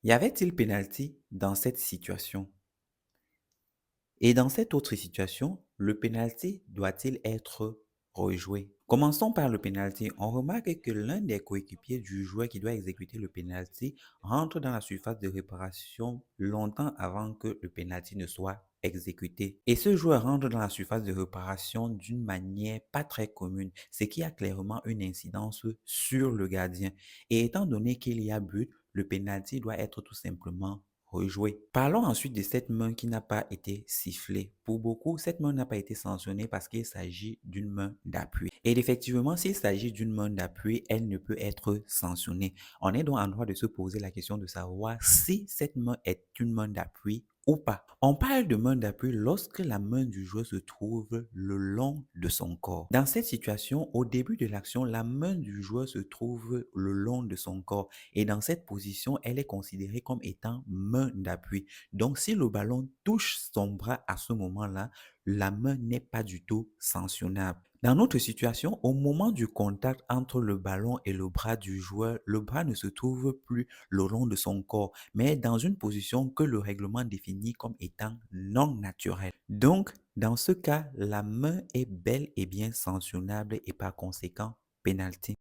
Y avait-il pénalty dans cette situation? Et dans cette autre situation, le pénalty doit-il être rejoué? Commençons par le pénalty. On remarque que l'un des coéquipiers du joueur qui doit exécuter le pénalty rentre dans la surface de réparation longtemps avant que le pénalty ne soit exécuté. Et ce joueur rentre dans la surface de réparation d'une manière pas très commune, ce qui a clairement une incidence sur le gardien. Et étant donné qu'il y a but, le pénalty doit être tout simplement rejoué. Parlons ensuite de cette main qui n'a pas été sifflée. Pour beaucoup, cette main n'a pas été sanctionnée parce qu'il s'agit d'une main d'appui. Et effectivement, s'il s'agit d'une main d'appui, elle ne peut être sanctionnée. On est donc en droit de se poser la question de savoir si cette main est une main d'appui ou pas. On parle de main d'appui lorsque la main du joueur se trouve le long de son corps. Dans cette situation, au début de l'action, la main du joueur se trouve le long de son corps et dans cette position, elle est considérée comme étant main d'appui. Donc, si le ballon touche son bras à ce moment-là, la main n'est pas du tout sanctionnable. Dans notre situation, au moment du contact entre le ballon et le bras du joueur, le bras ne se trouve plus le long de son corps, mais dans une position que le règlement définit comme étant non naturelle. Donc, dans ce cas, la main est bel et bien sanctionnable et par conséquent pénalty.